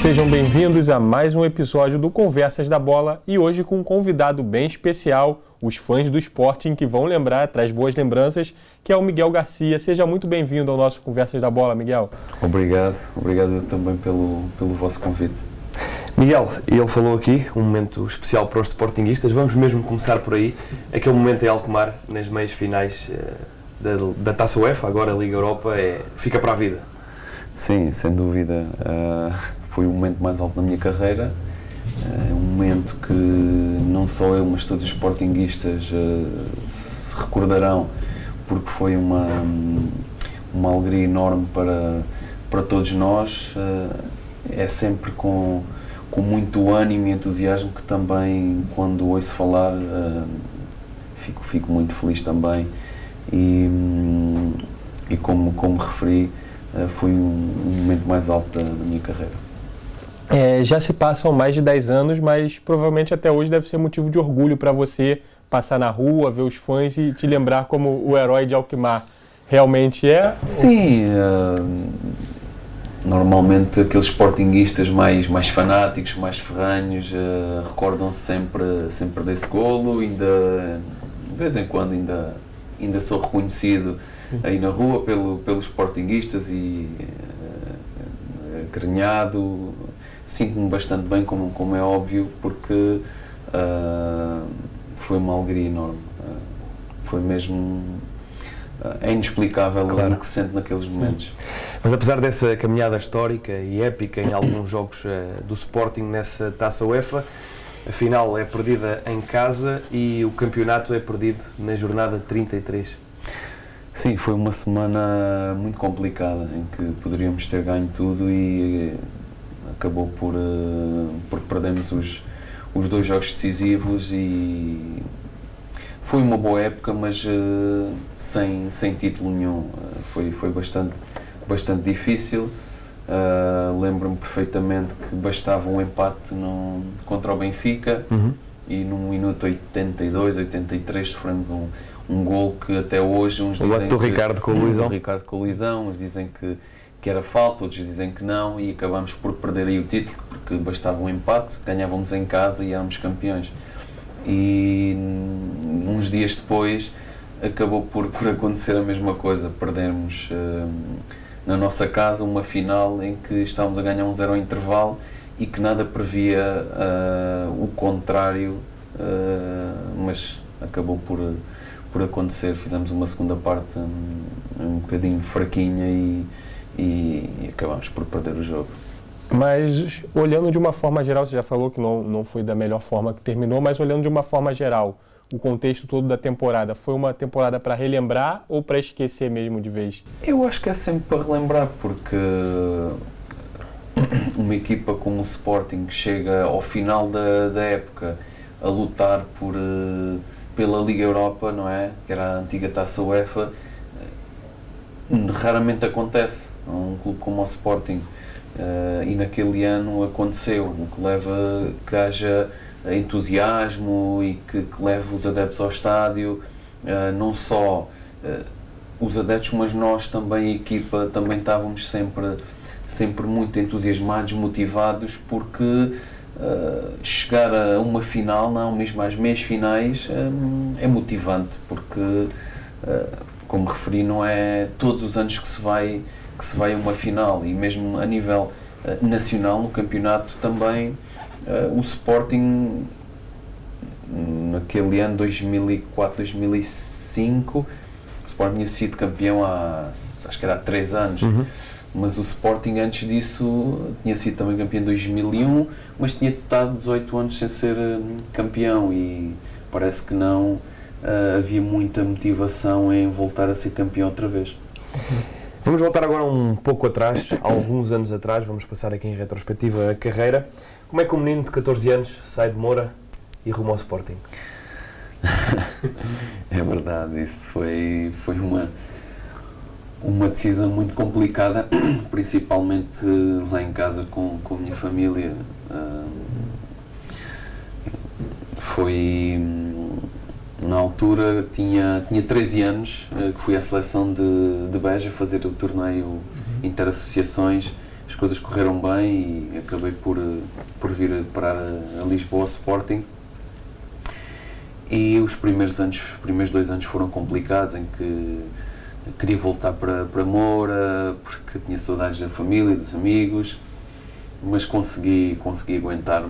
Sejam bem-vindos a mais um episódio do Conversas da Bola e hoje com um convidado bem especial, os fãs do Sporting que vão lembrar, traz boas lembranças, que é o Miguel Garcia. Seja muito bem-vindo ao nosso Conversas da Bola, Miguel. Obrigado também pelo vosso convite. Miguel, ele falou aqui, um momento especial para os sportinguistas, vamos mesmo começar por aí, aquele momento em Alkmaar, nas meias finais da Taça UEFA, agora a Liga Europa, fica para a vida. Sim, sem dúvida, foi o momento mais alto da minha carreira, um momento que não só eu, mas todos os sportinguistas se recordarão, porque foi uma alegria enorme para todos nós, é sempre com muito ânimo e entusiasmo que também, quando ouço falar, fico muito feliz também e como referi, foi um momento mais alto da minha carreira. Já se passam mais de 10 anos, mas provavelmente até hoje deve ser motivo de orgulho para você passar na rua, ver os fãs e te lembrar como o herói de Alkmaar. Realmente é? Sim, normalmente aqueles sportinguistas mais fanáticos, mais ferranhos, recordam-se sempre desse golo, ainda de vez em quando ainda sou reconhecido aí na rua pelos sportinguistas e acarinhado, sinto-me bastante bem, como é óbvio, porque foi uma alegria enorme, foi mesmo, é inexplicável, claro, o que se sente naqueles momentos. Mas apesar dessa caminhada histórica e épica em alguns jogos do Sporting nessa Taça UEFA, a final é perdida em casa e o campeonato é perdido na jornada 33. Sim, foi uma semana muito complicada, em que poderíamos ter ganho tudo e acabou por perdermos os dois jogos decisivos e foi uma boa época, mas sem título nenhum. Foi bastante difícil. Lembro-me perfeitamente que bastava um empate contra o Benfica e no minuto 82, 83 sofremos um gol que até hoje uns dizem do Ricardo com o Luizão. Uns dizem que era falta, outros dizem que não, e acabamos por perder aí o título porque bastava um empate, ganhávamos em casa e éramos campeões. E uns dias depois acabou por acontecer a mesma coisa, perdermos na nossa casa uma final em que estávamos a ganhar 1-0 ao intervalo e que nada previa o contrário, mas acabou por acontecer. Fizemos uma segunda parte um bocadinho fraquinha e acabámos por perder o jogo. Mas olhando de uma forma geral, você já falou que não foi da melhor forma que terminou, mas olhando de uma forma geral, o contexto todo da temporada, foi uma temporada para relembrar ou para esquecer mesmo de vez? Eu acho que é sempre para relembrar, porque uma equipa como o Sporting que chega ao final da época a lutar pela Liga Europa, não é? Que era a antiga Taça UEFA, raramente acontece a um clube como o Sporting. E naquele ano aconteceu, o que leva que haja entusiasmo e que leve os adeptos ao estádio, não só os adeptos, mas nós também, a equipa, também estávamos sempre muito entusiasmados, motivados, porque chegar a uma final, não, mesmo às meias finais, é motivante, porque, como referi, não é todos os anos que se vai a uma final, e mesmo a nível nacional, no campeonato também, o Sporting, naquele ano 2004-2005, o Sporting tinha sido campeão acho que era há 3 anos, mas o Sporting antes disso tinha sido também campeão em 2001, mas tinha estado 18 anos sem ser campeão e parece que não havia muita motivação em voltar a ser campeão outra vez. Vamos voltar agora um pouco atrás, há alguns anos atrás, vamos passar aqui em retrospectiva a carreira. Como é que um menino de 14 anos sai de Moura e rumo ao Sporting? É verdade, isso foi uma decisão muito complicada, principalmente lá em casa com a minha família. Foi na altura, tinha 13 anos, que fui à seleção de Beja fazer o torneio interassociações as coisas correram bem e acabei por vir parar a Lisboa Sporting. E os primeiros 2 anos foram complicados, em que queria voltar para Moura, porque tinha saudades da família, dos amigos, mas consegui aguentar-me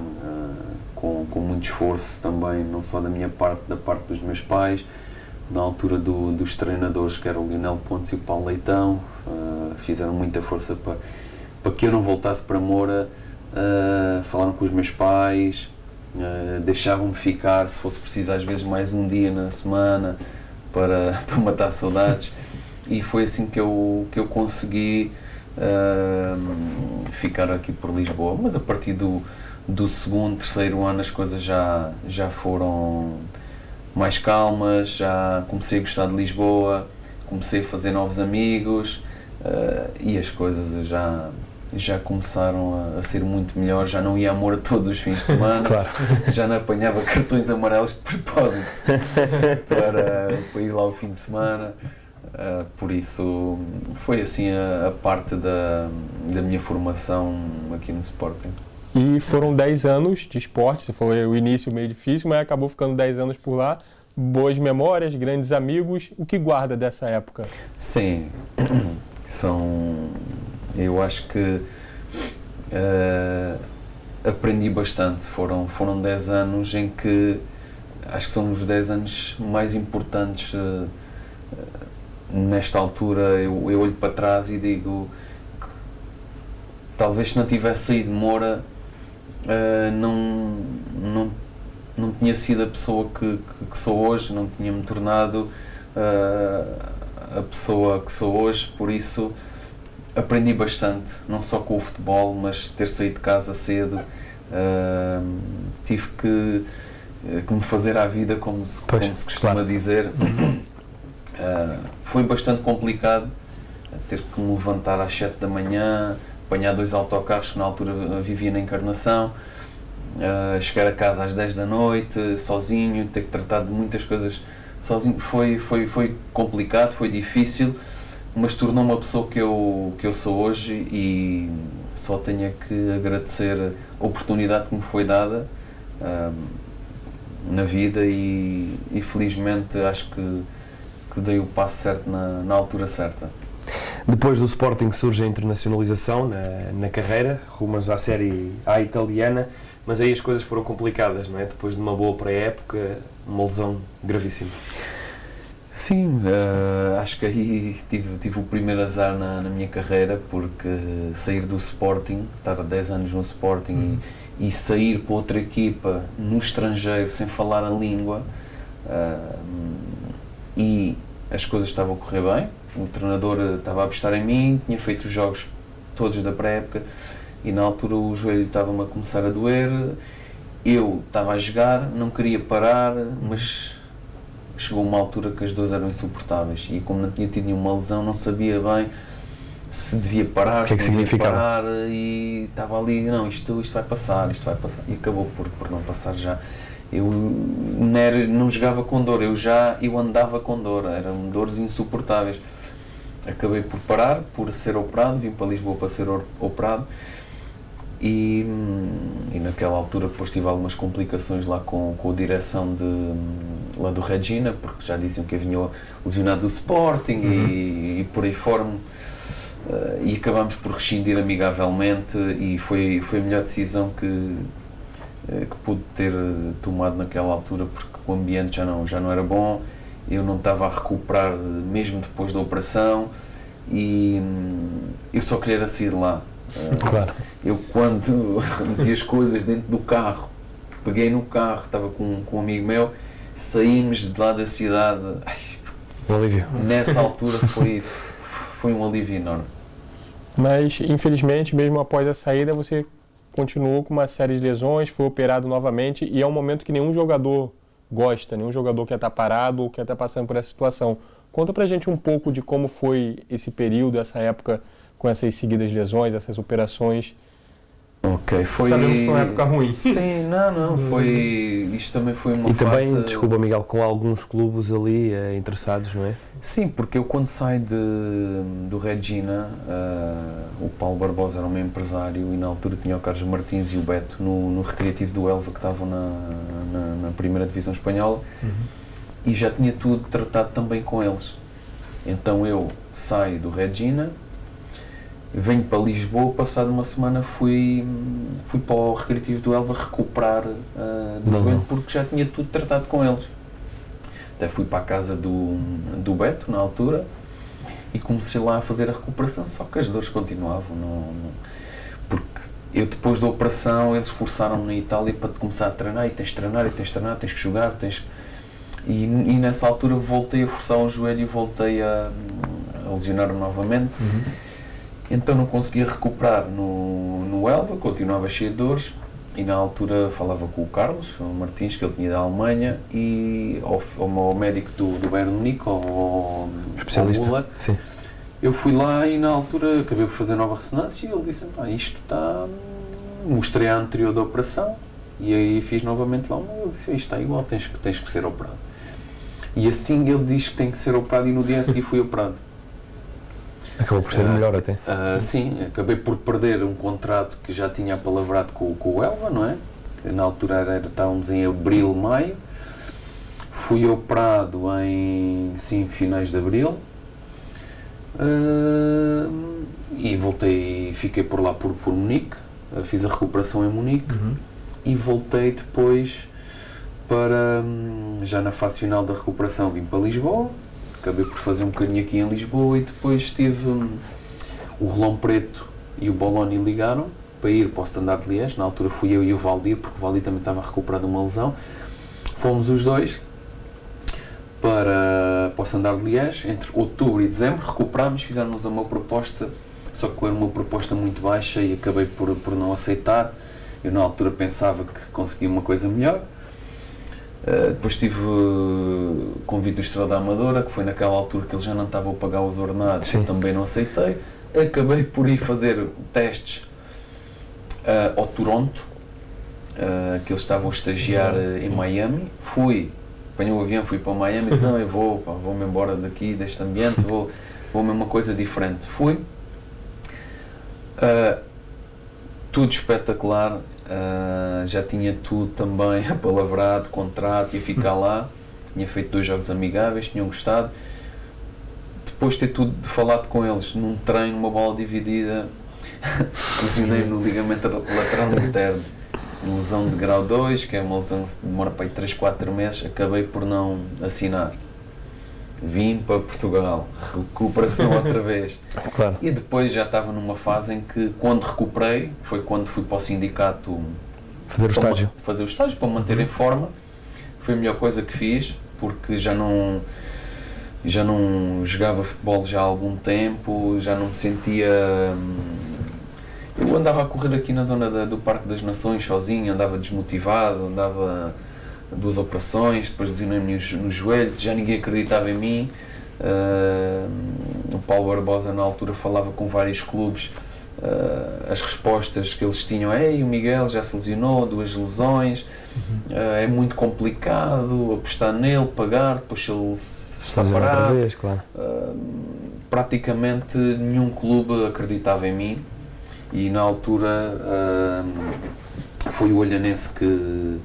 com muito esforço também, não só da minha parte, da parte dos meus pais, na altura dos treinadores, que eram o Lionel Pontes e o Paulo Leitão, fizeram muita força para que eu não voltasse para Moura, falaram com os meus pais, deixavam-me ficar, se fosse preciso, às vezes mais um dia na semana para matar saudades, e foi assim que eu consegui ficar aqui por Lisboa. Mas a partir do 2º, 3º ano as coisas já foram mais calmas, já comecei a gostar de Lisboa, comecei a fazer novos amigos, e as coisas já começaram a ser muito melhor. Já não ia a Moura todos os fins de semana, Claro. Já não apanhava cartões amarelos de propósito para ir lá ao fim de semana. Por isso foi assim a parte da minha formação aqui no Sporting. E foram 10 anos de esporte, foi o início meio difícil, mas acabou ficando 10 anos por lá. Boas memórias, grandes amigos. O que guarda dessa época? Sim, eu acho que aprendi bastante. Foram 10 anos em que acho que são os 10 anos mais importantes. Nesta altura eu olho para trás e digo que talvez se não tivesse saído de Moura, não tinha sido a pessoa que sou hoje, não tinha-me tornado a pessoa que sou hoje. Por isso aprendi bastante, não só com o futebol, mas ter saído de casa cedo, tive que me fazer à vida, como se costuma dizer. Foi bastante complicado ter que me levantar às 7 da manhã, apanhar 2 autocarros, que na altura vivia na Encarnação, chegar a casa às 10 da noite, sozinho, ter que tratar de muitas coisas sozinho. Foi complicado, foi difícil, mas tornou-me a pessoa que eu sou hoje, e só tenho que agradecer a oportunidade que me foi dada na vida, e felizmente acho que dei o passo certo na altura certa. Depois do Sporting surge a internacionalização na carreira, rumas à Série A italiana, mas aí as coisas foram complicadas, não é? Depois de uma boa pré-época, uma lesão gravíssima. Sim, acho que aí tive o primeiro azar na minha carreira, porque sair do Sporting, estar 10 anos no Sporting e sair para outra equipa no estrangeiro sem falar a língua, e as coisas estavam a correr bem, o treinador estava a apostar em mim, tinha feito os jogos todos da pré-época, e na altura o joelho estava-me a começar a doer, eu estava a jogar, não queria parar, mas chegou uma altura que as dores eram insuportáveis, e como não tinha tido nenhuma lesão, não sabia bem se devia parar, se não devia parar, e estava ali, não, isto vai passar, e acabou por não passar já. Eu não jogava com dor, eu andava com dor, eram dores insuportáveis. Acabei por parar, por ser operado, vim para Lisboa para ser operado, e naquela altura depois tive algumas complicações lá com a direção lá do Regina, porque já diziam que eu vinha lesionado do Sporting, e por aí fora, e acabámos por rescindir amigavelmente, e foi a melhor decisão que pude ter tomado naquela altura, porque o ambiente já não era bom, eu não estava a recuperar mesmo depois da operação, e eu só queria sair de lá. Claro. Eu, quando meti as coisas dentro do carro, peguei no carro, estava com um amigo meu, saímos de lá da cidade, nessa altura foi um alívio enorme. Mas infelizmente, mesmo após a saída, você continuou com uma série de lesões, foi operado novamente, e é um momento que nenhum jogador gosta, nenhum jogador quer estar parado ou quer estar passando por essa situação. Conta pra gente um pouco de como foi esse período, essa época, com essas seguidas lesões, essas operações. Ok, foi... Sabemos que foi uma época ruim. Sim, não, foi... Isto também foi uma E fase... também, desculpa Miguel, com alguns clubes ali interessados, não é? Sim, porque eu quando saio do Regina, o Paulo Barbosa era o meu empresário e na altura tinha o Carlos Martins e o Beto no Recreativo do Elva, que estavam na primeira divisão espanhola, e já tinha tudo tratado também com eles. Então eu saio do Regina, venho para Lisboa, passado uma semana fui para o Recreativo do Elva recuperar do joelho, porque já tinha tudo tratado com eles. Até fui para a casa do Beto, na altura, e comecei lá a fazer a recuperação, só que as dores continuavam. Porque eu, depois da operação, eles forçaram-me na Itália para começar a treinar, e tens de treinar, tens que jogar, E nessa altura voltei a forçar o joelho e voltei a lesionar-me novamente. Então não conseguia recuperar no Elva, continuava cheio de dores. E na altura falava com o Carlos, o Martins, que ele tinha da Alemanha, e ao médico do Bayern de Munique, ao especialista. Müller. Sim. Eu fui lá e na altura acabei por fazer nova ressonância e ele disse: isto está... Mostrei a anterior da operação e aí fiz novamente lá ele disse: isto está igual, tens que ser operado. E assim ele diz que tem que ser operado e no dia a seguir fui operado. Acabou por ser melhor até. Sim, acabei por perder um contrato que já tinha apalavrado com o Elva, não é? Na altura estávamos em abril, maio. Fui operado em finais de abril. E voltei, fiquei por lá por Munique. Fiz a recuperação em Munique e voltei depois para, já na fase final da recuperação, vim para Lisboa. Acabei por fazer um bocadinho aqui em Lisboa e depois tive o Rolão Preto e o Bologna ligaram para ir para o Standard de Liège. Na altura fui eu e o Valdir, porque o Valdir também estava a recuperar de uma lesão. Fomos os dois para o Standard de Liège, entre outubro e dezembro, recuperámos, fizemos uma proposta, só que era uma proposta muito baixa e acabei por não aceitar. Eu na altura pensava que conseguia uma coisa melhor. Depois tive convite do Estrela da Amadora, que foi naquela altura que eles já não estavam a pagar os ordenados, eu também não aceitei. Acabei por ir fazer testes ao Toronto, que eles estavam a estagiar em Miami. Apanhei o avião, fui para Miami e disse: não, eu vou-me embora daqui, deste ambiente, vou-me uma coisa diferente. Fui. Tudo espetacular. Já tinha tudo também apalavrado, contrato, ia ficar lá, tinha feito 2 jogos amigáveis, tinham gostado. Depois de ter tudo falado com eles, num treino, uma bola dividida, lesionei-me no ligamento lateral interno, lesão de grau 2, que é uma lesão que demora para aí 3, 4 meses, acabei por não assinar. Vim para Portugal, recuperação outra vez. Claro. E depois já estava numa fase em que, quando recuperei, foi quando fui para o sindicato fazer o estágio, para me manter em forma. Foi a melhor coisa que fiz, porque já não jogava futebol já há algum tempo, já não me sentia... Eu andava a correr aqui na zona do Parque das Nações sozinho, andava desmotivado, andava... 2 operações, depois lesionei-me no joelho, já ninguém acreditava em mim. O Paulo Barbosa na altura falava com vários clubes, as respostas que eles tinham: o Miguel já se lesionou, 2 lesões, é muito complicado apostar nele, pagar, depois ele está parado. Claro. Praticamente nenhum clube acreditava em mim e na altura foi o Olhanense que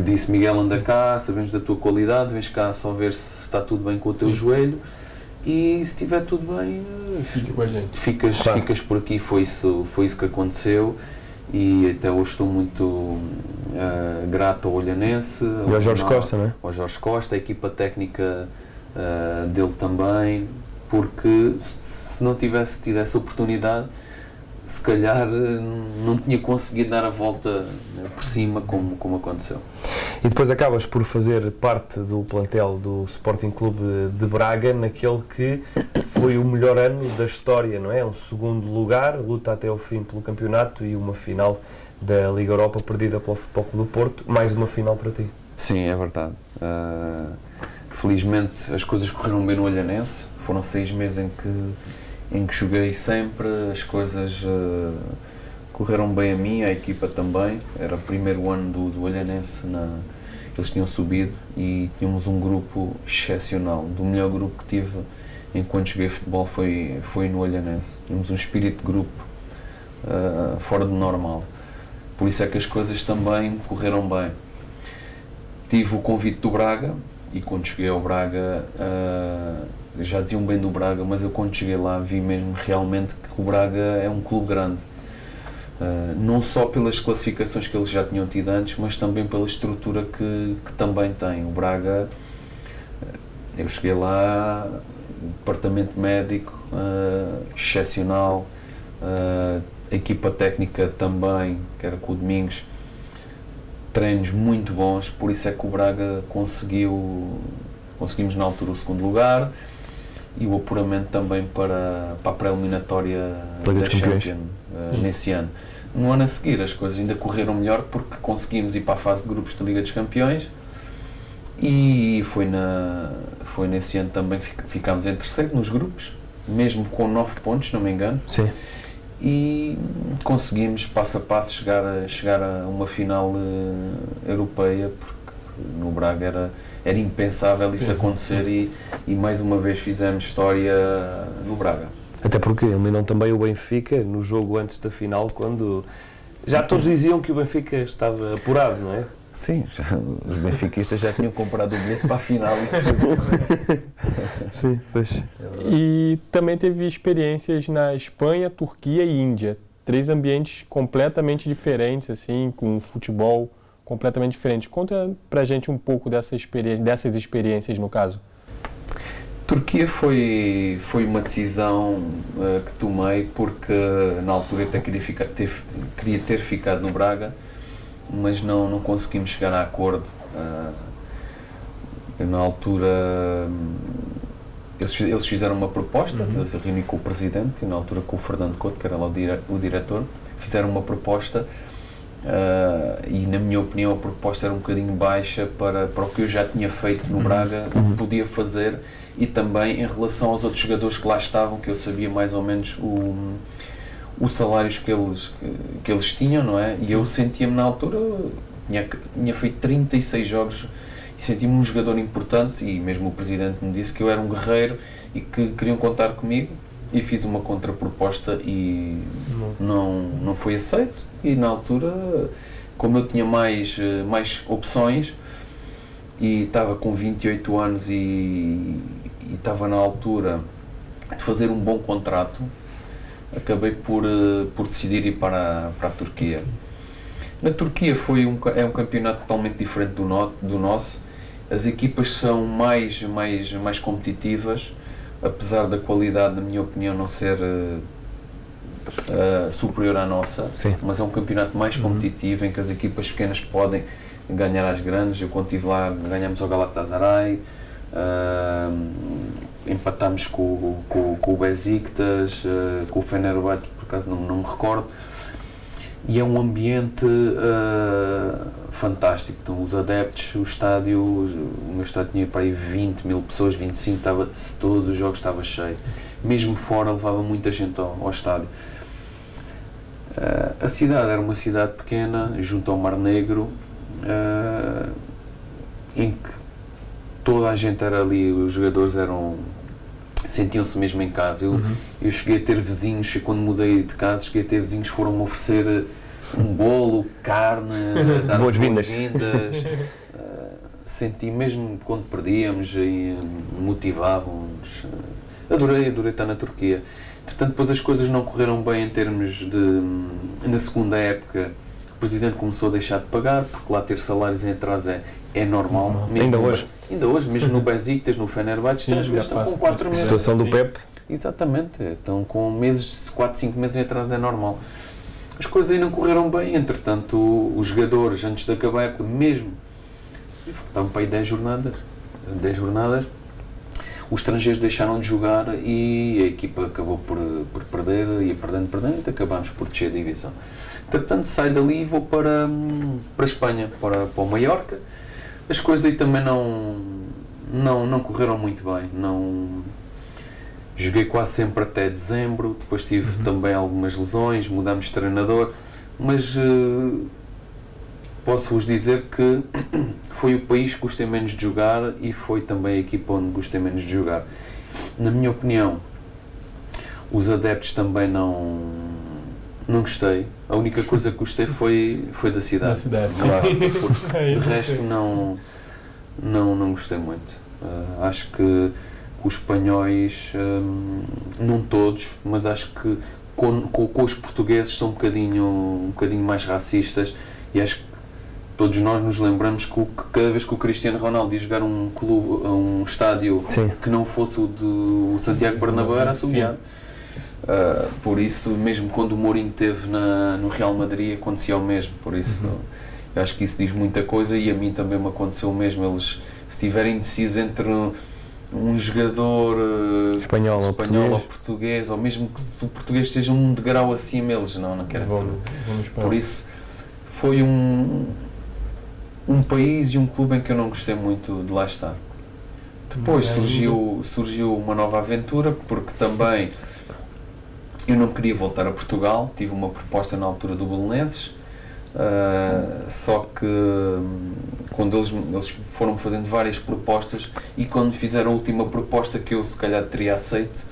disse: Miguel, anda cá, sabemos da tua qualidade, vens cá só ver se está tudo bem com o teu joelho e se estiver tudo bem, ficas por aqui. Foi isso que aconteceu e até hoje estou muito grato ao Olhanense. E ao Jorge Costa, não é? Ao Jorge Costa, a equipa técnica dele também, porque se não tivesse tido essa oportunidade, se calhar não tinha conseguido dar a volta por cima como aconteceu. E depois acabas por fazer parte do plantel do Sporting Clube de Braga, naquele que foi o melhor ano da história, não é? Um 2º lugar, luta até ao fim pelo campeonato e uma final da Liga Europa perdida pelo Futebol Clube do Porto, mais uma final para ti. Sim, é verdade. Felizmente as coisas correram bem no Olhanense, foram 6 meses em que joguei sempre, as coisas correram bem a mim, a equipa também. Era o primeiro ano do Olhanense, eles tinham subido e tínhamos um grupo excepcional. Do melhor grupo que tive enquanto joguei futebol foi no Olhanense. Tínhamos um espírito de grupo fora do normal. Por isso é que as coisas também correram bem. Tive o convite do Braga e quando cheguei ao Braga, já diziam bem do Braga, mas eu quando cheguei lá vi mesmo realmente que o Braga é um clube grande. Não só pelas classificações que eles já tinham tido antes, mas também pela estrutura que também tem. O Braga, eu cheguei lá, departamento médico excepcional, a equipa técnica também, que era com o Domingos, treinos muito bons, por isso é que o Braga conseguimos na altura o segundo lugar e o apuramento também para a pré-eliminatória da Champions nesse ano. No ano a seguir as coisas ainda correram melhor porque conseguimos ir para a fase de grupos da Liga dos Campeões e foi nesse ano também que ficámos em terceiro nos grupos, mesmo com 9 pontos, se não me engano. Sim. E conseguimos passo a passo chegar a uma final europeia, porque no Braga era impensável isso acontecer e mais uma vez fizemos história no Braga. Até porque eliminou também o Benfica no jogo antes da final, quando já todos diziam que o Benfica estava apurado, não é? Sim, os benfiquistas já tinham comprado o bilhete para a final e tudo. Sim, pois. E também teve experiências na Espanha, Turquia e Índia. 3 ambientes completamente diferentes, assim, com um futebol completamente diferente. Conta pra gente um pouco dessas experiências, no caso. Turquia foi uma decisão que tomei porque na altura até queria ter ficado no Braga, mas não conseguimos chegar a acordo. Na altura eles fizeram uma proposta, eu reuni com o presidente e na altura com o Fernando Couto, que era lá o diretor, fizeram uma proposta e na minha opinião a proposta era um bocadinho baixa para o que eu já tinha feito no Braga, o que podia fazer e também em relação aos outros jogadores que lá estavam, que eu sabia mais ou menos os salários que eles tinham, não é? E eu sentia-me na altura, tinha feito 36 jogos e sentia-me um jogador importante e mesmo o presidente me disse que eu era um guerreiro e que queriam contar comigo e fiz uma contraproposta e não foi aceito e na altura, como eu tinha mais opções e estava com 28 anos e estava na altura de fazer um bom contrato, acabei por decidir ir para a Turquia. Na Turquia é um campeonato totalmente diferente do nosso. As equipas são mais competitivas, apesar da qualidade, na minha opinião, não ser superior à nossa. Sim. Mas é um campeonato mais competitivo, em que as equipas pequenas podem ganhar às grandes. Eu quando estive lá, ganhamos ao Galatasaray, empatámos com o Besiktas, com o Fenerbahçe, por acaso não me recordo, e é um ambiente fantástico. Então, os adeptos, o estádio, o meu estádio tinha para aí 20 mil pessoas, 25, todos os jogos estava cheio, mesmo fora levava muita gente ao estádio. A cidade era uma cidade pequena, junto ao Mar Negro, em que toda a gente era ali, os jogadores sentiam-se mesmo em casa. Eu cheguei a ter vizinhos, e quando mudei de casa, cheguei a ter vizinhos que foram-me oferecer um bolo, carne, dar boas-vindas. Senti mesmo quando perdíamos e motivavam-nos. Adorei estar na Turquia. Portanto, depois as coisas não correram bem em termos de... Na segunda época, o presidente começou a deixar de pagar, porque lá ter salários em atraso é normal. Ainda hoje, mesmo no Besiktas, no Fenerbahçe, às vezes estão com 4 meses. A situação do Pep. Exatamente, estão com 4, 5 meses em atraso, é normal. As coisas aí não correram bem, entretanto, os jogadores, antes de acabar a época, mesmo, faltavam para aí 10 jornadas, os estrangeiros deixaram de jogar e a equipa acabou por perder, ia perdendo, e acabámos por descer a divisão. Entretanto, saio dali e vou para a Espanha, para o Mallorca. As coisas aí também não correram muito bem. Joguei quase sempre até dezembro, depois tive também algumas lesões, mudámos de treinador mas posso-vos dizer que foi o país que gostei menos de jogar e foi também a equipa onde gostei menos de jogar. Na minha opinião, os adeptos também não gostei. A única coisa que gostei foi da cidade. Claro, de resto não gostei muito. Acho que os espanhóis, não todos, mas acho que com os portugueses são um bocadinho mais racistas, e acho que todos nós nos lembramos que cada vez que o Cristiano Ronaldo ia jogar um estádio que não fosse o do Santiago Bernabéu, era assobiado. Por isso, mesmo quando o Mourinho esteve no Real Madrid, acontecia o mesmo. Por isso, eu acho que isso diz muita coisa, e a mim também me aconteceu o mesmo. Eles, se estiverem indecisos entre um jogador espanhol ou português, ou mesmo que se o português esteja um degrau acima, eles não querem saber. Por isso, foi um país e um clube em que eu não gostei muito de lá estar. Depois surgiu uma nova aventura, porque também eu não queria voltar a Portugal. Tive uma proposta na altura do Belenenses, só que quando eles foram fazendo várias propostas, e quando fizeram a última proposta, que eu se calhar teria aceito,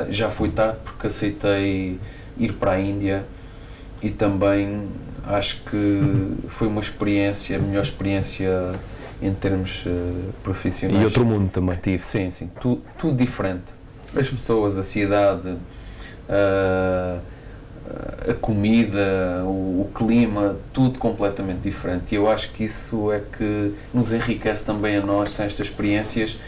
já foi tarde, porque aceitei ir para a Índia, e também acho que foi uma experiência, a melhor experiência em termos profissionais. E outro mundo também. Que tive, sim. Tudo diferente. As pessoas, a cidade, a comida, o clima, tudo completamente diferente. E eu acho que isso é que nos enriquece também a nós, sem estas experiências.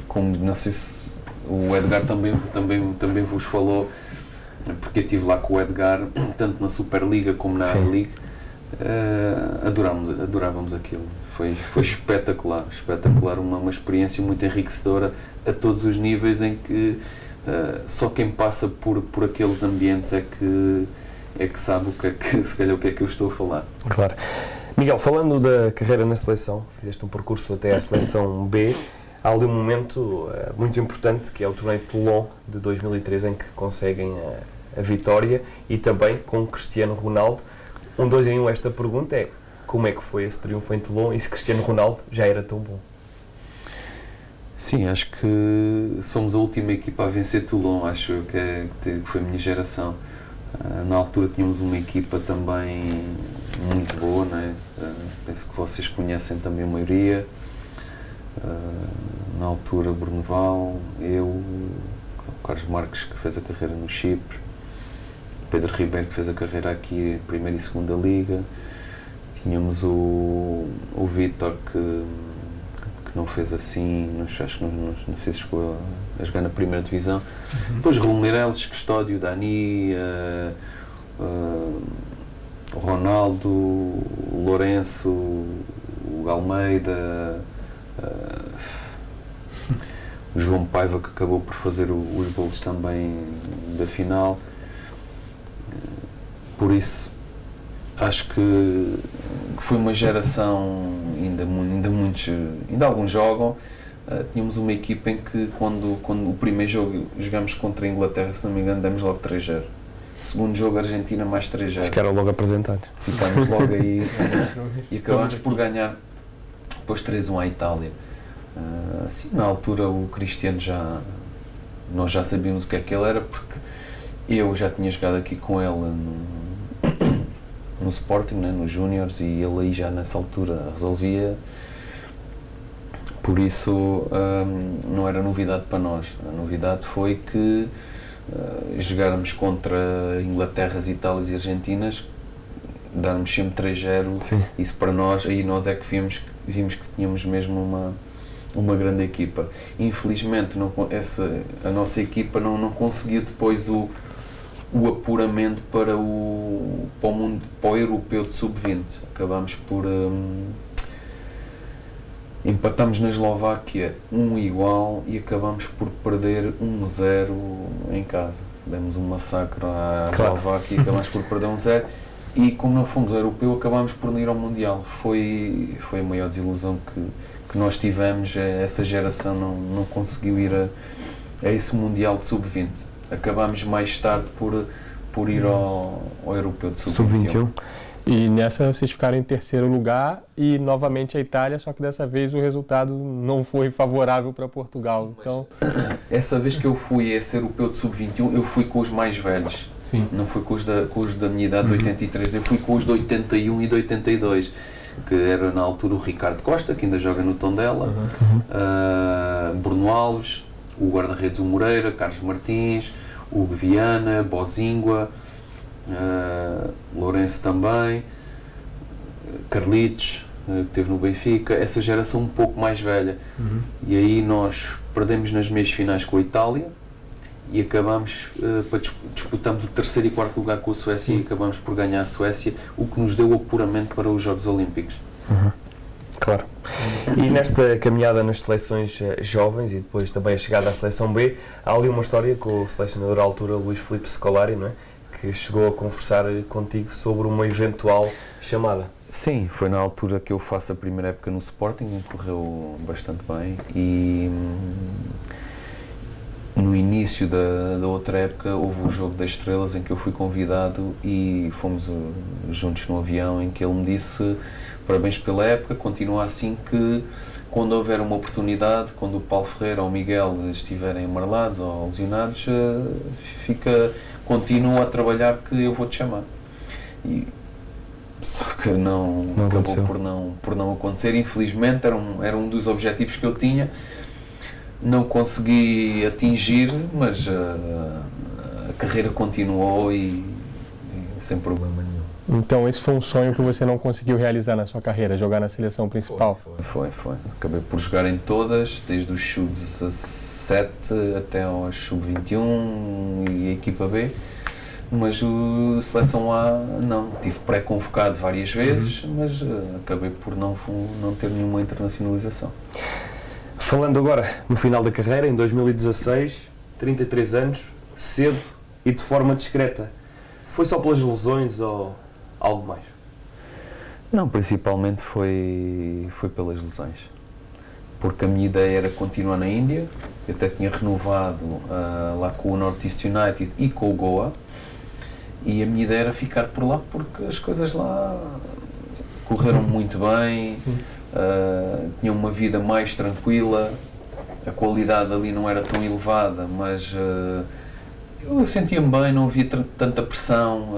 Como não sei se o Edgar também vos falou, porque eu estive lá com o Edgar, tanto na Superliga como na A-League. Adorávamos aquilo. Foi espetacular, uma experiência muito enriquecedora a todos os níveis, em que só quem passa por aqueles ambientes é que sabe se calhar o que é que eu estou a falar. Claro. Miguel, falando da carreira na seleção, fizeste um percurso até à seleção B. Há ali um momento muito importante, que é o torneio de Toulon de 2003, em que conseguem a vitória, e também com Cristiano Ronaldo. 2 em 1, esta pergunta é: como é que foi esse triunfo em Toulon, e se Cristiano Ronaldo já era tão bom? Sim, acho que somos a última equipa a vencer Toulon. Acho que foi a minha geração. Na altura tínhamos uma equipa também muito boa, não é? Penso que vocês conhecem também a maioria. Na altura, Bruneval, eu, o Carlos Marques, que fez a carreira no Chipre, Pedro Ribeiro, que fez a carreira aqui, primeira e segunda liga. Tínhamos o Vítor, que não fez assim, acho que não sei se chegou a jogar na primeira divisão. Depois Raul Meireles, Custódio, Dani, o Ronaldo, o Lourenço, o Almeida, o João Paiva, que acabou por fazer os golos também da final. Por isso, acho que foi uma geração, ainda alguns jogam. Tínhamos uma equipa em que quando o primeiro jogo jogámos contra a Inglaterra, se não me engano, demos logo 3-0. Segundo jogo, Argentina, mais 3-0. Ficaram logo apresentados. Ficámos logo aí e acabámos por ganhar depois 3-1 à Itália. Sim, na altura o Cristiano nós já sabíamos o que é que ele era, porque eu já tinha jogado aqui com ele no Sporting, né, nos Júniors, e ele aí já nessa altura resolvia. Por isso não era novidade para nós. A novidade foi que jogáramos contra Inglaterras, Itálias e Argentinas, darmos sempre 3-0. Isso para nós, aí nós é que vimos que tínhamos mesmo uma grande equipa. Infelizmente a nossa equipa não conseguiu depois o apuramento para o europeu de sub-20. Acabámos por empatamos na Eslováquia 1-1 e acabámos por perder 1-0 em casa. Demos um massacre à Eslováquia e acabámos por perder 1-0, e como não fomos ao europeu, acabámos por não ir ao Mundial. Foi a maior desilusão que nós tivemos. Essa geração não conseguiu ir a esse Mundial de sub-20. Acabámos mais tarde por por ir ao Europeu de Sub-21. E nessa vocês ficaram em terceiro lugar e novamente a Itália, só que dessa vez o resultado não foi favorável para Portugal. Sim, então, essa vez que eu fui a esse Europeu de Sub-21, eu fui com os mais velhos. sim. Não fui com os da minha idade de 83, eu fui com os de 81 e de 82, que era na altura o Ricardo Costa, que ainda joga no Tondela, Bruno Alves, o guarda-redes o Moreira, Carlos Martins, Hugo Viana, Bozingua, Lourenço também, Carlitos, que esteve no Benfica, essa geração um pouco mais velha. E aí nós perdemos nas meias finais com a Itália e acabamos, disputamos o terceiro e quarto lugar com a Suécia e acabamos por ganhar a Suécia, o que nos deu o apuramento para os Jogos Olímpicos. Claro. E nesta caminhada nas seleções jovens e depois também a chegada à seleção B, há ali uma história com o selecionador à altura, Luís Filipe Scolari, não é? Que chegou a conversar contigo sobre uma eventual chamada. Sim, foi na altura que eu faço a primeira época no Sporting, correu bastante bem e no início da outra época houve o Jogo das Estrelas em que eu fui convidado e fomos juntos no avião, em que ele me disse: parabéns pela época, continua assim, que quando houver uma oportunidade, quando o Paulo Ferreira ou o Miguel estiverem amarelados ou lesionados, continua a trabalhar que eu vou-te chamar. Só que não acabou por não acontecer, infelizmente. Era um dos objetivos que eu tinha, não consegui atingir, mas a carreira continuou e sem problema nenhum. Então esse foi um sonho que você não conseguiu realizar na sua carreira, jogar na seleção principal? Foi. Acabei por jogar em todas, desde os sub-17 até aos sub-21 e a equipa B, mas a seleção A não, tive pré-convocado várias vezes, mas acabei por não ter nenhuma internacionalização. Falando agora no final da carreira, em 2016, 33 anos, cedo e de forma discreta, foi só pelas lesões ou algo mais? Não, principalmente foi pelas lesões, porque a minha ideia era continuar na Índia. Eu até tinha renovado lá com o North East United e com o Goa, e a minha ideia era ficar por lá porque as coisas lá correram muito bem, tinha uma vida mais tranquila, a qualidade ali não era tão elevada, mas eu sentia-me bem, não havia tanta pressão,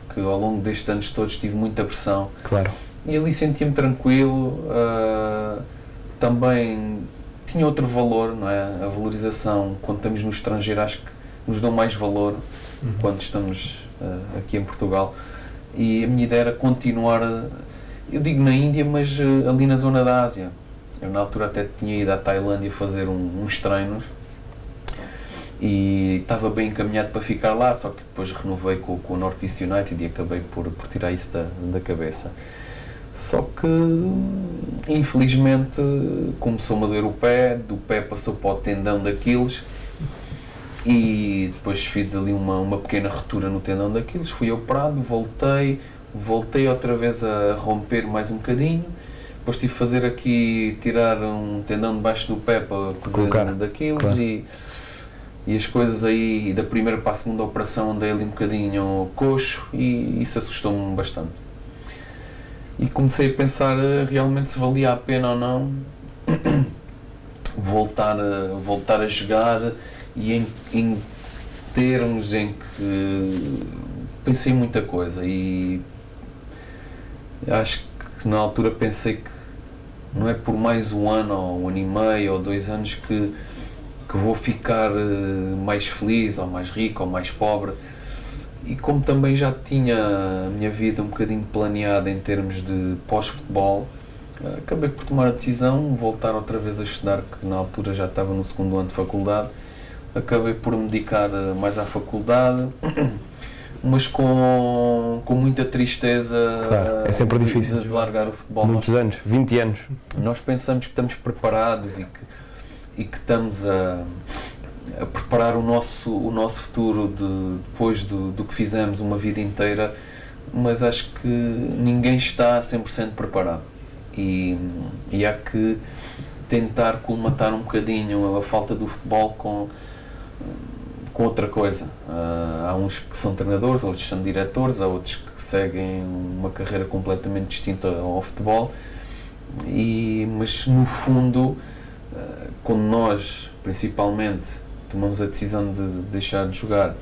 porque ao longo destes anos todos tive muita pressão. Claro. E ali sentia-me tranquilo, também tinha outro valor, não é? A valorização, quando estamos no estrangeiro, acho que nos dão mais valor quando estamos aqui em Portugal. E a minha ideia era continuar, eu digo na Índia, mas ali na zona da Ásia. Eu na altura até tinha ido à Tailândia fazer uns treinos e estava bem encaminhado para ficar lá, só que depois renovei com o North East United e acabei por tirar isso da cabeça. Só que, infelizmente, começou-me a doer o pé, do pé passou para o tendão de Aquiles e depois fiz ali uma pequena ruptura no tendão de Aquiles, fui operado, voltei outra vez a romper mais um bocadinho, depois tive que fazer aqui, tirar um tendão debaixo do pé para cozer de Aquiles, claro. E as coisas aí, da primeira para a segunda operação, andei ali um bocadinho coxo e isso assustou-me bastante. E comecei a pensar realmente se valia a pena ou não voltar a jogar, e em termos em que pensei em muita coisa e acho que na altura pensei que não é por mais um ano ou um ano e meio ou 2 anos que vou ficar mais feliz ou mais rico ou mais pobre. E como também já tinha a minha vida um bocadinho planeada em termos de pós-futebol, acabei por tomar a decisão, voltar outra vez a estudar, que na altura já estava no 2º ano de faculdade. Acabei por me dedicar mais à faculdade, mas com muita tristeza. Claro, é sempre difícil de largar o futebol. Muitos anos, 20 anos. Nós pensamos que estamos preparados e que estamos a preparar o nosso futuro depois do que fizemos uma vida inteira, mas acho que ninguém está 100% preparado e há que tentar colmatar um bocadinho a falta do futebol com outra coisa. Há uns que são treinadores, outros são diretores, há outros que seguem uma carreira completamente distinta ao futebol, mas no fundo, quando nós, principalmente, tomamos a decisão de deixar de jogar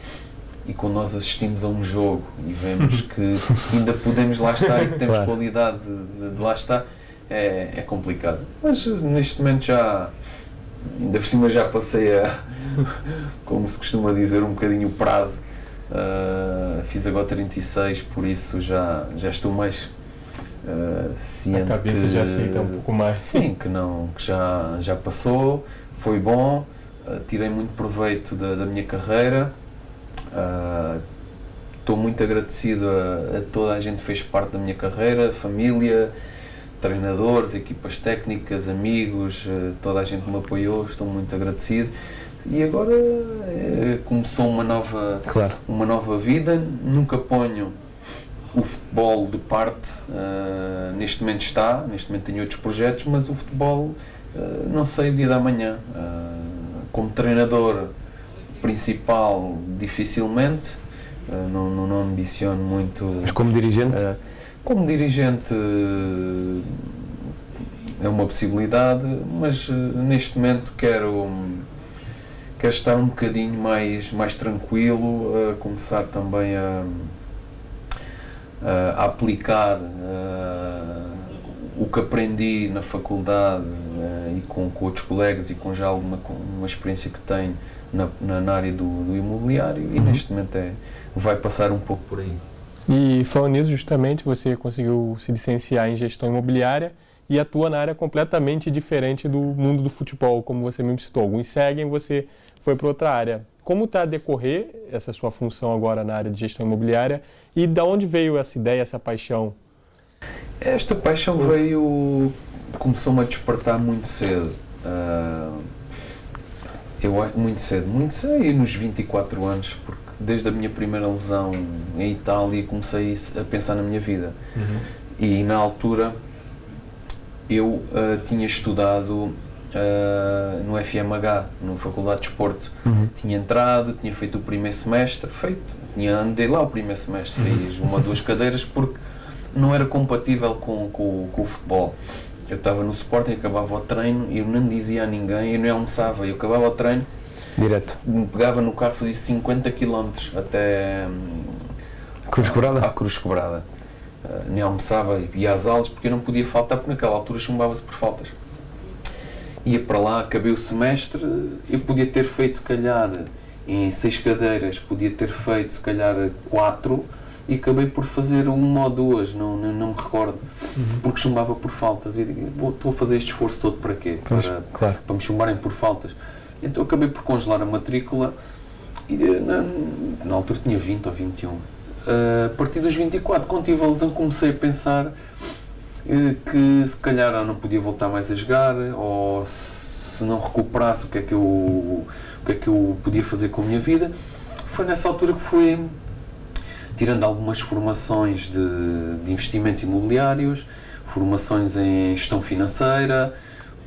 e quando nós assistimos a um jogo e vemos que ainda podemos lá estar e que temos qualidade de lá estar, é complicado. Mas neste momento ainda por cima já passei como se costuma dizer, um bocadinho o prazo. Fiz agora 36, por isso já estou mais ciente. A cabeça já aceita um pouco mais. Sim, que já passou, foi bom, tirei muito proveito da minha carreira. Estou muito agradecido a toda a gente que fez parte da minha carreira, família, treinadores, equipas técnicas, amigos, toda a gente que me apoiou, estou muito agradecido. E agora começou uma nova vida, nunca ponho o futebol de parte, neste momento tenho outros projetos, mas o futebol não sei o dia da manhã. Como treinador principal, dificilmente, não ambiciono muito. Mas como dirigente? Como dirigente é uma possibilidade, mas neste momento quero estar um bocadinho mais tranquilo, começar também a aplicar o que aprendi na faculdade e com outros colegas e com já alguma experiência que tenho na área do imobiliário e neste momento vai passar um pouco por aí. E falando nisso, justamente, você conseguiu se licenciar em gestão imobiliária e atua na área completamente diferente do mundo do futebol, como você mesmo citou. Alguns seguem, você foi para outra área. Como está a decorrer essa sua função agora na área de gestão imobiliária e de onde veio essa ideia, essa paixão? Esta paixão começou-me a despertar muito cedo. Muito cedo, e nos 24 anos, porque desde a minha primeira lesão em Itália comecei a pensar na minha vida. E na altura eu tinha estudado no FMH, na Faculdade de Desporto. Tinha entrado, tinha feito o primeiro semestre, andei lá o primeiro semestre, fiz uma ou duas cadeiras porque não era compatível com o futebol. Eu estava no Sporting, acabava o treino e eu não dizia a ninguém, eu não almoçava, eu acabava o treino, direto, me pegava no carro, fazia 50 km até Cruz Quebrada? À Cruz Quebrada. Nem almoçava, ia às aulas porque eu não podia faltar, porque naquela altura chumbava-se por faltas. Ia para lá, acabei o semestre, eu podia ter feito se calhar em 6 cadeiras, podia ter feito se calhar 4 e acabei por fazer uma ou duas, não me recordo, porque chumbava por faltas. E digo, estou a fazer este esforço todo para quê? Para me chumbarem por faltas. Então acabei por congelar a matrícula e na altura tinha 20 ou 21. A partir dos 24, quando tive a lesão, comecei a pensar que se calhar eu não podia voltar mais a jogar, ou se não recuperasse, o que é que eu podia fazer com a minha vida. Foi nessa altura que fui tirando algumas formações de investimentos imobiliários, formações em gestão financeira,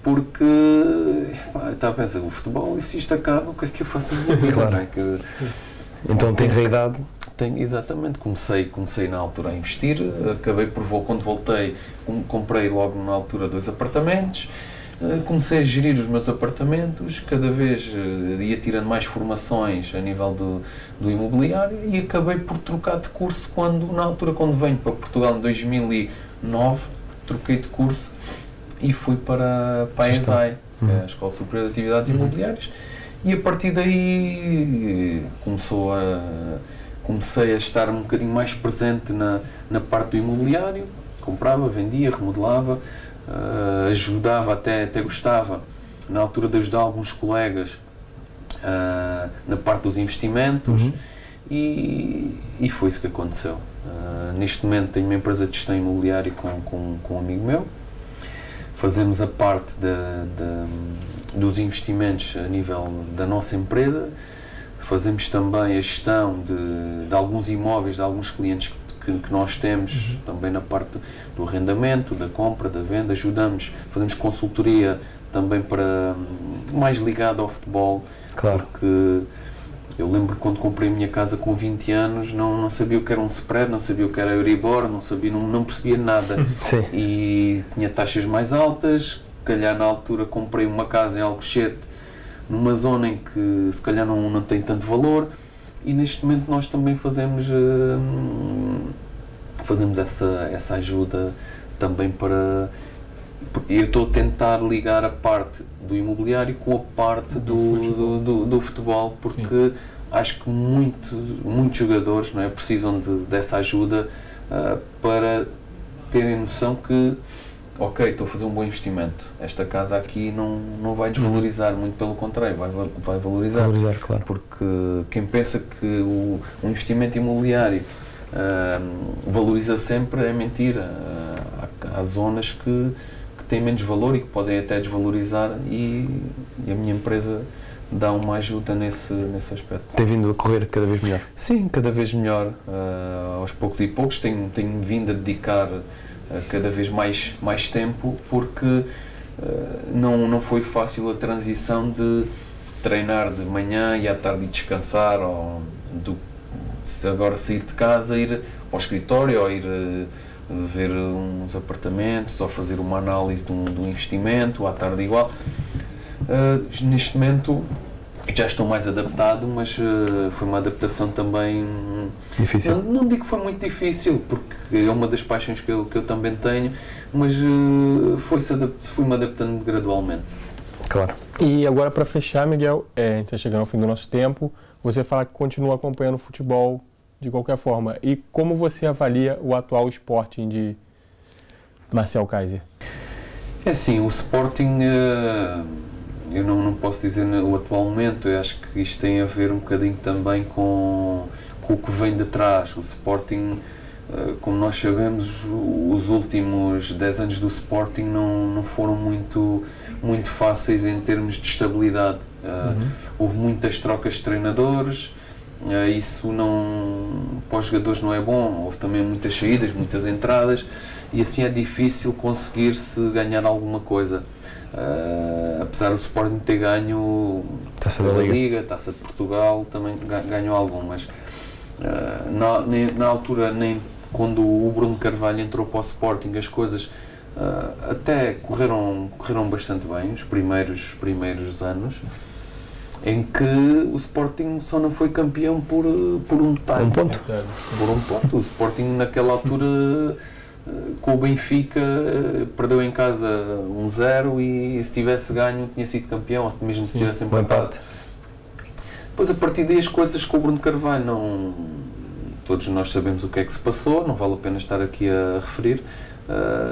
porque eu estava a pensar, o futebol, e se isto acaba, o que é que eu faço na minha vida? Claro. Não é? Então tem realidade. Exatamente, comecei na altura a investir, acabei quando voltei, comprei logo na altura 2 apartamentos, comecei a gerir os meus apartamentos, cada vez ia tirando mais formações a nível do imobiliário e acabei por trocar de curso na altura quando venho para Portugal em 2009, troquei de curso e fui para a ESAI, que é a Escola Superior de Atividades Imobiliárias, e a partir daí comecei a estar um bocadinho mais presente na parte do imobiliário, comprava, vendia, remodelava, ajudava, até gostava, na altura de ajudar alguns colegas na parte dos investimentos e foi isso que aconteceu. Neste momento tenho uma empresa de gestão imobiliária com um amigo meu, fazemos a parte dos investimentos a nível da nossa empresa, fazemos também a gestão de alguns imóveis, de alguns clientes que nós temos, também na parte do arrendamento, da compra, da venda, fazemos consultoria também mais ligado ao futebol, claro, porque Eu lembro quando comprei a minha casa com 20 anos, não sabia o que era um spread, não sabia o que era Euribor, não percebia nada. Sim. E tinha taxas mais altas, calhar na altura comprei uma casa em Alcochete, numa zona em que se calhar não tem tanto valor, e neste momento nós também fazemos essa ajuda também para... Eu estou a tentar ligar a parte do imobiliário com a parte do futebol, porque acho que muitos jogadores, não é, precisam dessa ajuda para terem noção que, ok, estou a fazer um bom investimento, esta casa aqui não vai desvalorizar, muito pelo contrário, vai valorizar. Valorizar, claro. Porque quem pensa que o investimento imobiliário valoriza sempre é mentira. Há zonas que têm menos valor e que podem até desvalorizar, e a minha empresa dá uma ajuda nesse aspecto. Tem vindo a correr cada vez melhor? Sim, cada vez melhor, aos poucos e poucos. Tenho vindo a dedicar cada vez mais tempo, porque não foi fácil a transição de treinar de manhã e à tarde descansar, ou agora sair de casa, ir ao escritório, ou ir ver uns apartamentos, ou fazer uma análise de um investimento, à tarde igual. Neste momento já estou mais adaptado, mas foi uma adaptação também difícil. Não digo que foi muito difícil, porque é uma das paixões que eu também tenho, mas fui-me adaptando gradualmente. Claro. E agora, para fechar, Miguel, a gente está chegando ao fim do nosso tempo, você fala que continua acompanhando o futebol de qualquer forma. E como você avalia o atual Sporting de Marcel Keiser? É assim, o Sporting, eu não posso dizer o atual momento, eu acho que isto tem a ver um bocadinho também com o que vem de trás. O Sporting, como nós sabemos, os últimos 10 anos do Sporting não foram muito fáceis em termos de estabilidade. Houve muitas trocas de treinadores, isso para os jogadores não é bom. Houve também muitas saídas, muitas entradas, e assim é difícil conseguir-se ganhar alguma coisa. Apesar do Sporting ter ganho Taça da Liga, Taça de Portugal, também ganhou algumas. Na altura, nem quando o Bruno Carvalho entrou para o Sporting, as coisas até correram bastante bem, os primeiros anos, em que o Sporting só não foi campeão por um detalhe. Por um ponto. O Sporting naquela altura, com o Benfica, perdeu em casa 1-0, e se tivesse ganho tinha sido campeão, ou mesmo se tivesse empatado. Depois, a partir daí, as coisas com o Bruno Carvalho, todos nós sabemos o que é que se passou, não vale a pena estar aqui a referir.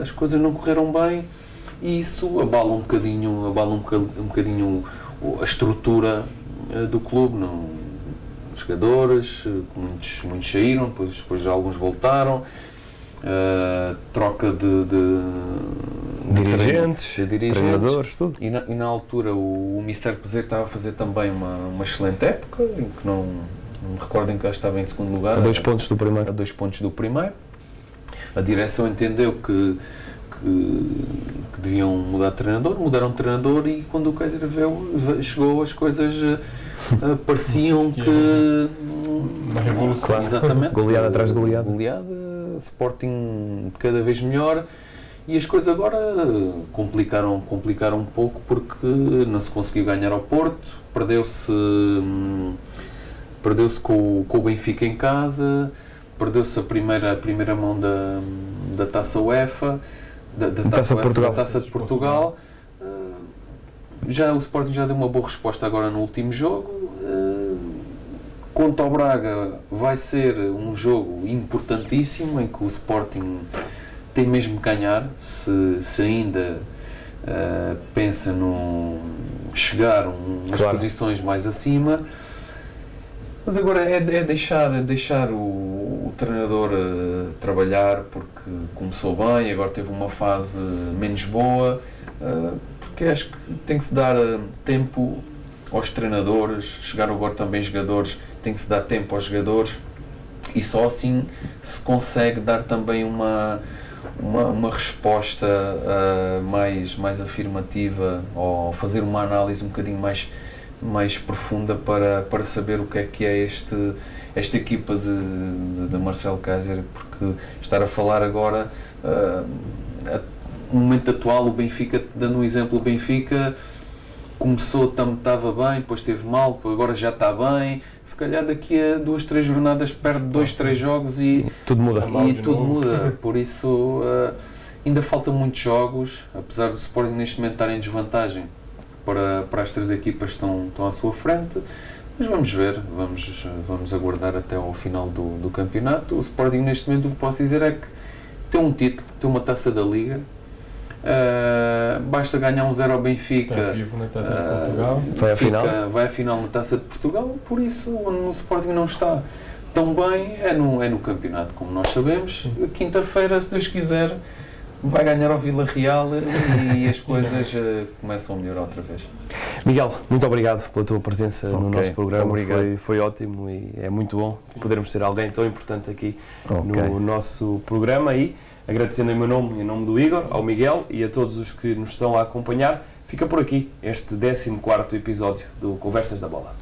As coisas não correram bem, e isso abala um bocadinho a estrutura do clube. Os jogadores, muitos saíram, depois alguns voltaram, troca de dirigentes, treinadores, tudo. E na altura o Mr. Peseiro estava a fazer também uma excelente época, em que não me recordo, em que estava em segundo lugar. A 2 pontos do primeiro. A 2 pontos do primeiro. A direção entendeu que deviam mudar de treinador, mudaram de treinador, e quando o Keiser chegou, as coisas pareciam que... Uma revolução. Claro, exatamente. Goleada atrás de goleada. Sporting cada vez melhor, e as coisas agora complicaram um pouco, porque não se conseguiu ganhar ao Porto, perdeu-se com o Benfica em casa, perdeu-se a primeira mão da Taça UEFA, da Taça de Portugal. O Sporting já deu uma boa resposta agora no último jogo. Contra o Braga vai ser um jogo importantíssimo, em que o Sporting tem mesmo que ganhar, se ainda pensa no chegar umas posições mais acima. Mas agora é deixar o treinador trabalhar, porque começou bem, agora teve uma fase menos boa, porque acho que tem que se dar tempo aos treinadores, chegaram agora também jogadores, tem que se dar tempo aos jogadores, e só assim se consegue dar também uma resposta mais afirmativa, ou fazer uma análise um bocadinho mais mais profunda para saber o que é esta equipa de Marcelo Keizer, porque estar a falar agora, no momento atual, o Benfica, dando um exemplo, o Benfica começou, estava bem, depois esteve mal, agora já está bem, se calhar daqui a 2, 3 jornadas perde 2, 3 jogos e tudo muda. Por isso ainda falta muitos jogos, apesar do Sporting neste momento estar em desvantagem para as 3 equipas que estão à sua frente, mas vamos ver, vamos aguardar até ao final do campeonato. O Sporting neste momento, o que posso dizer é que tem um título, tem uma taça da Liga. Basta ganhar 1-0 ao Benfica, está vivo na Taça de Portugal. Vai à final na Taça de Portugal, por isso no Sporting não está tão bem, é no campeonato, como nós sabemos. Quinta-feira, se Deus quiser, vai ganhar ao Vila Real e as coisas começam a melhorar outra vez. Miguel, muito obrigado pela tua presença no nosso programa. Obrigado. Foi ótimo e é muito bom podermos ter alguém tão importante aqui no nosso programa. E agradecendo em meu nome e em nome do Igor, ao Miguel e a todos os que nos estão a acompanhar, fica por aqui este 14º episódio do Conversas da Bola.